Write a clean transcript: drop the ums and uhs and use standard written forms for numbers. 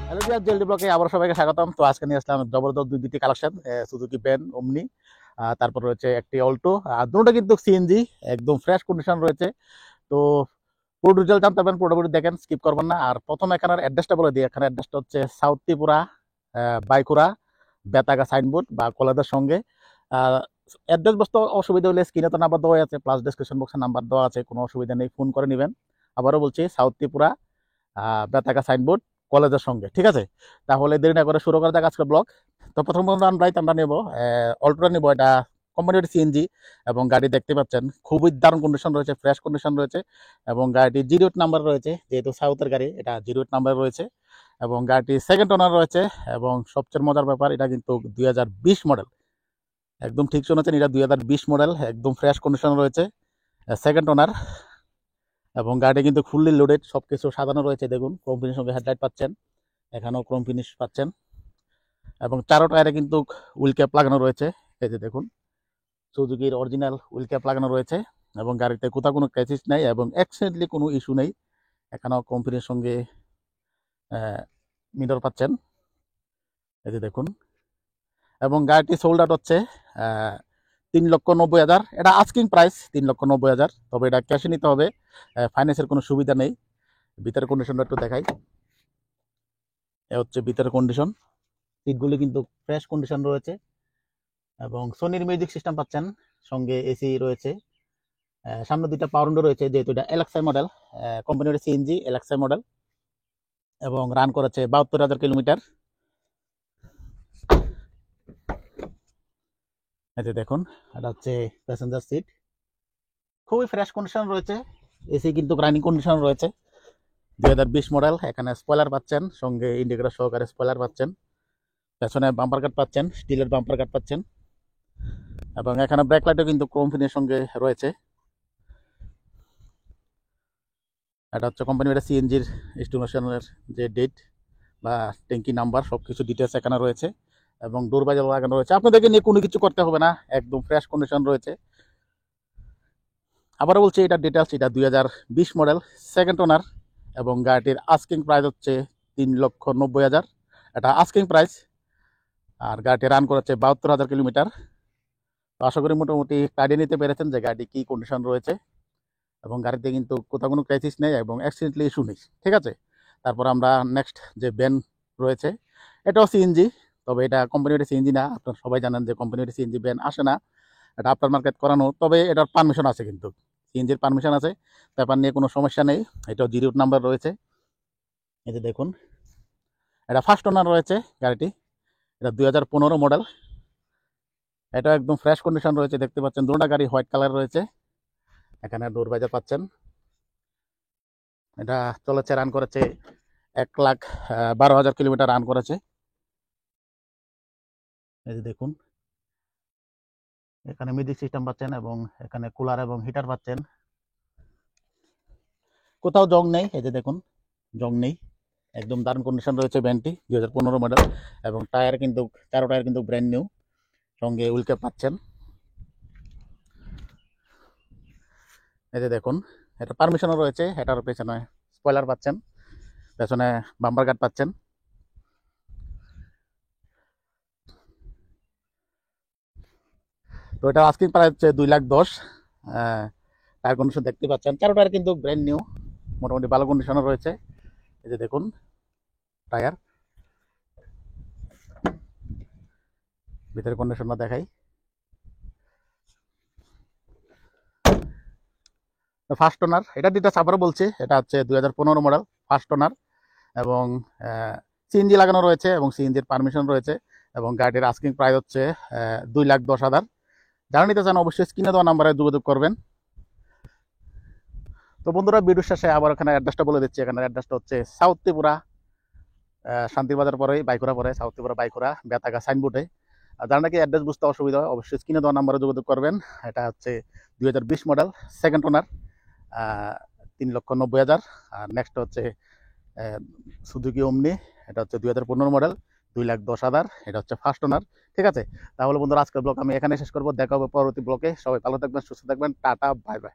Hello dear জেলডি ব্লকে আবার সবাইকে স্বাগতম। তো আজকে নিয়ে আসলাম জবরদস্ত দুটি কালেকশন, সুজুকি ভ্যান ওমনি, তারপর রয়েছে একটি অল্টো। আর দুটোটা কিন্তু সিএনজি, একদম ফ্রেশ কন্ডিশন রয়েছে। তো পুরো ডিটেল জানতে পারবেন, পুরোপুরি দেখেন, স্কিপ করবেন না। আর প্রথম এখানের অ্যাড্রেসটা বলে দিই। এখানে অ্যাড্রেসটা হচ্ছে সাউথ ত্রিপুরা, বাইকুড়া, বেতাগা সাইনবোর্ড বা কলেজের সঙ্গে। অ্যাড্রেস বসতে অসুবিধা হলে স্ক্রিনে তো নাম্বার দেওয়া আছে, প্লাস ডিসক্রিপশন বক্সে নাম্বার দেওয়া আছে, কোনো অসুবিধা নেই, ফোন করে নেবেন। আবারও বলছি, সাউথ ত্রিপুরা, বেতাগা সাইনবোর্ড, কলেজের সঙ্গে। ঠিক আছে, তাহলে দেরি না করে শুরু করা যাক আজকের ব্লগ। তো প্রথম আমরা নেব অল্টোটা নেব। এটা কোম্পানির সিএনজি এবং গাড়ি দেখতে পাচ্ছেন খুবই দারুণ কন্ডিশন রয়েছে, ফ্রেশ কন্ডিশন রয়েছে। এবং গাড়িটি 08 নাম্বার রয়েছে, যেহেতু সাউথের গাড়ি, এটা 08 নাম্বার রয়েছে। এবং গাড়িটি সেকেন্ড ওনার রয়েছে। এবং সবচেয়ে মজার ব্যাপার, এটা কিন্তু 2020 মডেল। একদম ঠিক শুনেছেন, এটা 2020 মডেল, একদম ফ্রেশ কন্ডিশন রয়েছে, সেকেন্ড ওনার। এবং গাড়িটি কিন্তু ফুললি লোডেড, সবকিছু সাজানো রয়েছে। দেখুন, ক্রোম ফিনিশ সঙ্গে হেডলাইট পাচ্ছেন, এখানেও ক্রোম ফিনিশ পাচ্ছেন। এবং চারো টায়ারে কিন্তু হুইল ক্যাপ লাগানো রয়েছে। এই যে দেখুন, সুজুকির অরিজিনাল হুইল ক্যাপ লাগানো রয়েছে। এবং গাড়িতে কোথাও কোনো ক্র্যাচেস নাই এবং অ্যাক্সিডেন্টলি কোনো ইস্যু নেই। এখানেও কোম্পানির সঙ্গে মিটার পাচ্ছেন, এই যে দেখুন। এবং গাড়িটি সোল্ড আউট হচ্ছে 3,90,000। এটা আস্কিং প্রাইস 3,90,000, তবে এটা ক্যাশে নিতে হবে, ফাইন্যান্সের কোনো সুবিধা নেই। ভিতরের কন্ডিশনটা একটু দেখাই। এ হচ্ছে ভিতরের কন্ডিশন, সিটগুলি কিন্তু ফ্রেশ কন্ডিশন রয়েছে। এবং সোনির মিউজিক সিস্টেম পাচ্ছেন, সঙ্গে এসি রয়েছে। সামনে দুইটা পাওয়ার উইন্ডো রয়েছে, যেহেতু এটা এলএক্সআই মডেল, কোম্পানির সিএনজি এলএক্সআই মডেল। এবং রান করেছে 72,000 কিলোমিটার। এই যে দেখুন, এটা হচ্ছে প্যাসেঞ্জার সিট, খুবই ফ্রেশ কন্ডিশন রয়েছে। এসি কিন্তু রানিং কন্ডিশন রয়েছে, 2020 মডেল। এখানে স্পয়লার পাচ্ছেন, সঙ্গে ইন্ডিকেটর সহকারে স্পয়লার পাচ্ছেন। পেছনে বাম্পার কাট পাচ্ছেন, স্টিলের বাম্পার কাট পাচ্ছেন। এবং এখানে ব্রেক লাইটও কিন্তু ক্রোম ফিনের সঙ্গে রয়েছে। এটা হচ্ছে কোম্পানির সিএনজির এস্টিমেশনের যে ডেট বা ট্যাঙ্কি নাম্বার, সব কিছু ডিটেলস এখানে রয়েছে। এবং ডোর বাইজার লাগানো রয়েছে, আপনাদেরকে নিয়ে কোনো কিছু করতে হবে না, একদম ফ্রেশ কন্ডিশন রয়েছে। আবারও বলছি, এটা ডিটেলস, এটা 2020 মডেল, সেকেন্ড ওনার। এবং গাড়িটির আস্কিং প্রাইস হচ্ছে 3,90,000, এটা আস্কিং প্রাইস। আর গাড়িটি রান করেছে 72,000 কিলোমিটার। তো আশা করি মোটামুটি কাটিয়ে নিতে পেরেছেন যে গাড়ি কী কন্ডিশন রয়েছে। এবং গাড়িতে কিন্তু কোথাও কোনো ক্রাইসিস নেই এবং অ্যাক্সিডেন্টলি ইস্যু নেই। ঠিক আছে, তারপর আমরা নেক্সট যে ভ্যান রয়েছে, এটাও সিএনজি, তবে এটা কোম্পানির সিএনজি না। আপনারা সবাই জানেন যে কোম্পানির সিএনজি ভ্যান আসে না, এটা আফটার মার্কেট করানো। তবে এটার পারমিশন আছে, কিন্তু সিএনজির পারমিশন আছে, ব্যাপার নিয়ে কোনো সমস্যা নেই। এটাও 08 নাম্বার রয়েছে, এই যে দেখুন। এটা ফার্স্ট ওনার রয়েছে গাড়িটি, এটা 2015 মডেল। এটা একদম ফ্রেশ কন্ডিশন রয়েছে, দেখতে পাচ্ছেন। দুটো গাড়ি হোয়াইট কালার রয়েছে, এখানে ডোর বাইজার পাচ্ছেন। এটা চলেছে, রান করেছে 1,12,000 কিলোমিটার রান করেছে। এই যে দেখুন, এখানে মিউজিক সিস্টেম পাচ্ছেন এবং এখানে কুলার এবং হিটার পাচ্ছেন। কোথাও জং নেই, এই যে দেখুন, জং নেই, একদম দারুণ কন্ডিশন রয়েছে ভ্যানটি, 2015 মডেল। এবং টায়ার কিন্তু চারো টায়ার কিন্তু ব্র্যান্ড নিউ, সঙ্গে হুইল ক্যাপ পাচ্ছেন। এই যে দেখুন, এটা পারমিশনও রয়েছে। এটার পেছনে স্পয়লার পাচ্ছেন, পেছনে বাম্পার গার্ড পাচ্ছেন। তো এটা আস্কিং প্রাইস হচ্ছে 2,10,000। টায়ার কন্ডিশন দেখতে পাচ্ছেন, চারো টায়ার কিন্তু ব্র্যান্ড নিউ, মোটামুটি ভালো কন্ডিশনও রয়েছে। এই যে দেখুন টায়ার, ভিতরে কন্ডিশনটা দেখাই। ফার্স্ট ওনার, এটা ডিটেলস আবারও বলছি, এটা হচ্ছে 2015 মডেল, ফার্স্ট ওনার। এবং সিএনজি লাগানো রয়েছে এবং সিএনজির পারমিশন রয়েছে। এবং গাড়ির আস্কিং প্রাইস হচ্ছে 2,10,000। যারা নিতে চান অবশ্যই স্ক্রিনে দেওয়া নাম্বারে যোগাযোগ করবেন। তো বন্ধুরা, ভিডিও শেষে আবার এখানে অ্যাড্রেসটা বলে দিচ্ছি। এখানে অ্যাড্রেসটা হচ্ছে সাউথ ত্রিপুরা, শান্তিবাজার পরেই বাইকুড়া পরে, সাউথ ত্রিপুরা বাইকুড়া, বেতাগা সাইনবোর্ডে। যারা নাকি অ্যাড্রেস বুঝতে অসুবিধা হয় অবশ্যই স্ক্রিনে দেওয়া নাম্বারে যোগাযোগ করবেন। এটা হচ্ছে 2020 মডেল, সেকেন্ড ওনার, 3,90,000। আর নেক্সট হচ্ছে সুজুকি ওমনি, এটা হচ্ছে 2015 মডেল, 2,10,000। এটা হচ্ছে ফার্স্ট ওনার। ঠিক আছে, তাহলে বন্ধুরা আজকের ব্লগ আমি এখানে শেষ করবো। দেখা হবে পরবর্তী ব্লগে। সবাই ভালো থাকবেন, সুস্থ থাকবেন। Tata, bye bye.